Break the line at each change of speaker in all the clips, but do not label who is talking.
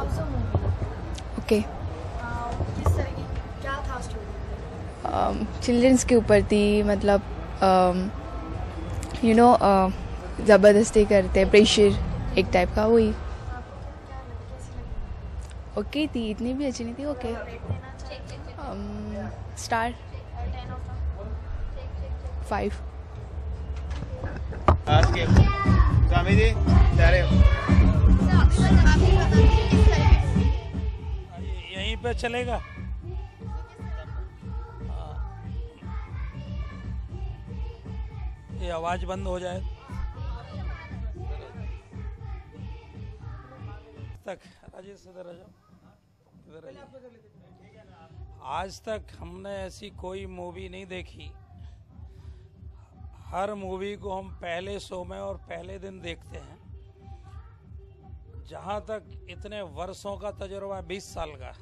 How was the movie?
Okay.
किस तरह की, क्या था स्टोरी?
चिल्ड्रंस के ऊपर थी, मतलब ज़बरदस्ती करते, प्रेशर एक टाइप का, वही।
आपको क्या लगी, कैसी लगी?
ओके थी, इतनी भी अच्छी नहीं थी। ओके।
रेट देना चाहिए?
Star
10 of
5।
आज के स्वामी जी सारे
यहीं पे चलेगा। ये आवाज बंद हो जाए तक। राजेश इधर आ जाओ, इधर आइए। आज तक हमने ऐसी कोई मूवी नहीं देखी। हर मूवी को हम पहले शो में और पहले दिन देखते हैं। जहाँ तक इतने वर्षों का तजुर्बा, 20 साल का,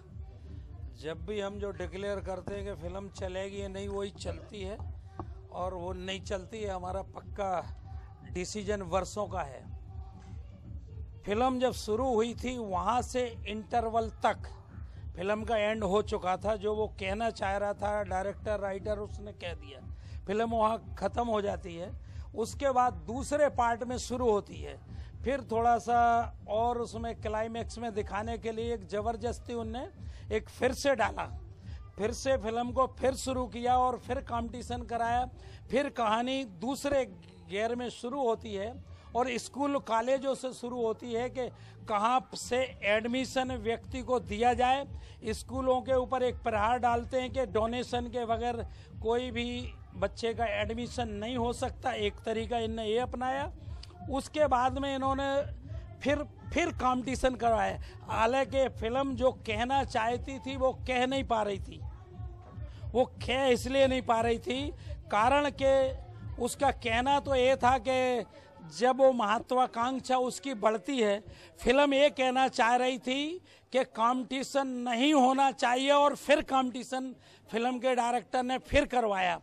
जब भी हम जो डिक्लेयर करते हैं कि फिल्म चलेगी या नहीं, वही चलती है। और वो नहीं चलती है, हमारा पक्का डिसीजन वर्षों का है। फिल्म जब शुरू हुई थी, वहाँ से इंटरवल तक फिल्म का एंड हो चुका था। जो वो कहना चाह रहा था डायरेक्टर, राइटर, उसने कह दिया। फिल्म वहाँ ख़त्म हो जाती है। उसके बाद दूसरे पार्ट में शुरू होती है। फिर थोड़ा सा और उसमें क्लाइमैक्स में दिखाने के लिए एक ज़बरदस्ती उनने एक फिर से डाला। फिर से फिल्म को फिर शुरू किया और फिर कंपटीशन कराया। फिर कहानी दूसरे गियर में शुरू होती है और स्कूल कॉलेजों से शुरू होती है कि कहाँ से एडमिशन व्यक्ति को दिया जाए। स्कूलों के ऊपर एक प्रहार डालते हैं कि डोनेशन के बगैर कोई भी बच्चे का एडमिशन नहीं हो सकता। एक तरीका इन्होंने ये अपनाया। उसके बाद में इन्होंने फिर कंपटीशन करवाया। हालांकि फिल्म जो कहना चाहती थी वो कह नहीं पा रही थी। वो कह इसलिए नहीं पा रही थी कारण के उसका कहना तो ये था कि जब वो महत्वाकांक्षा उसकी बढ़ती है, फिल्म ये कहना चाह रही थी कि कंपटीशन नहीं होना चाहिए। और फिर कंपटीशन फिल्म के डायरेक्टर ने फिर करवाया।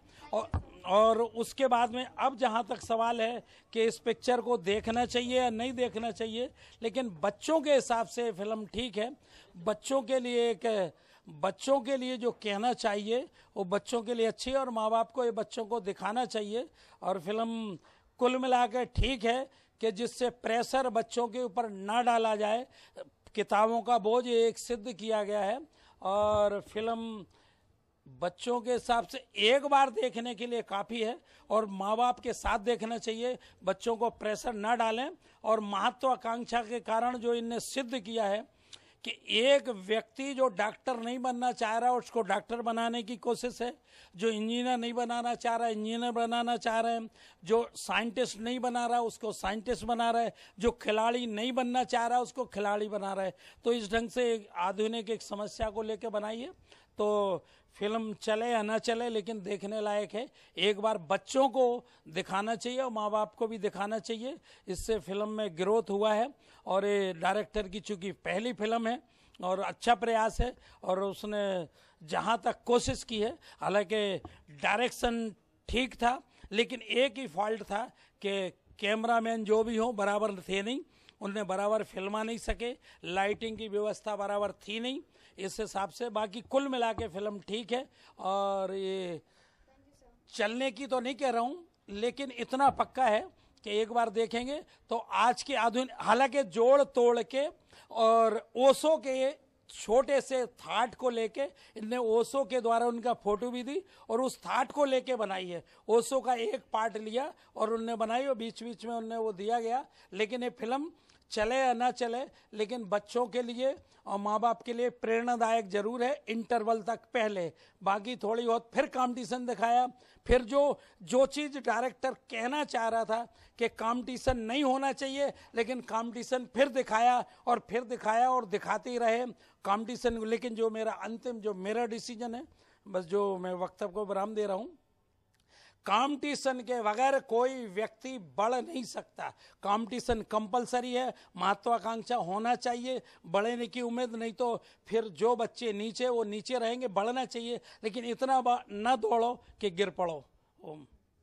और उसके बाद में अब जहाँ तक सवाल है कि इस पिक्चर को देखना चाहिए या नहीं देखना चाहिए, लेकिन बच्चों के हिसाब से फिल्म ठीक है। बच्चों के लिए जो कहना चाहिए वो बच्चों के लिए अच्छी है और माँ बाप को ये बच्चों को दिखाना चाहिए। और फिल्म कुल मिलाकर ठीक है कि जिससे प्रेशर बच्चों के ऊपर ना डाला जाए। किताबों का बोझ एक सिद्ध किया गया है और फिल्म बच्चों के हिसाब से एक बार देखने के लिए काफ़ी है और माँ बाप के साथ देखना चाहिए। बच्चों को प्रेशर ना डालें। और महत्वाकांक्षा के कारण जो इनने सिद्ध किया है कि एक व्यक्ति जो डॉक्टर नहीं बनना चाह रहा है उसको डॉक्टर बनाने की कोशिश है, जो इंजीनियर नहीं बनाना चाह रहा है इंजीनियर बनाना चाह रहे हैं, जो साइंटिस्ट नहीं बना रहा उसको साइंटिस्ट बना रहा है, जो खिलाड़ी नहीं बनना चाह रहा है उसको खिलाड़ी बना रहा है। तो इस ढंग से आधुनिक एक समस्या को लेकर बनाई है। तो फिल्म चले या ना चले लेकिन देखने लायक है। एक बार बच्चों को दिखाना चाहिए और माँ बाप को भी दिखाना चाहिए। इससे फिल्म में ग्रोथ हुआ है और ये डायरेक्टर की चूँकि पहली फिल्म है और अच्छा प्रयास है और उसने जहाँ तक कोशिश की है। हालांकि डायरेक्शन ठीक था लेकिन एक ही फॉल्ट था कि कैमरामैन जो भी हो बराबर थे नहीं, उनने बराबर फिल्मा नहीं सके, लाइटिंग की व्यवस्था बराबर थी नहीं। इस हिसाब से बाकी कुल मिला के फिल्म ठीक है। और ये चलने की तो नहीं कह रहा हूँ लेकिन इतना पक्का है कि एक बार देखेंगे तो आज के आधुनिक, हालांकि जोड़ तोड़ के और ओशो के छोटे से थाट को लेके इनने ओशो के द्वारा उनका फोटो भी दी और उस थाट को लेके बनाई है। ओशो का एक पार्ट लिया और उनने बनाई और बीच बीच में उनने वो दिया गया। लेकिन ये फिल्म चले या ना चले लेकिन बच्चों के लिए और माँ बाप के लिए प्रेरणादायक जरूर है इंटरवल तक पहले। बाकी थोड़ी बहुत फिर कंपटीशन दिखाया। फिर जो चीज़ डायरेक्टर कहना चाह रहा था कि कंपटीशन नहीं होना चाहिए लेकिन कंपटीशन फिर दिखाया और दिखाते ही रहे कंपटीशन। लेकिन जो मेरा अंतिम जो मेरा डिसीजन है, बस जो मैं वक्तव्य को विराम दे रहा हूँ, कंपटीशन के बगैर कोई व्यक्ति बढ़ नहीं सकता। कंपटीशन कंपलसरी है, महत्वाकांक्षा होना चाहिए, बढ़ने की उम्मीद, नहीं तो फिर जो बच्चे नीचे वो नीचे रहेंगे। बढ़ना चाहिए लेकिन इतना न दौड़ो कि गिर पड़ो। ओम।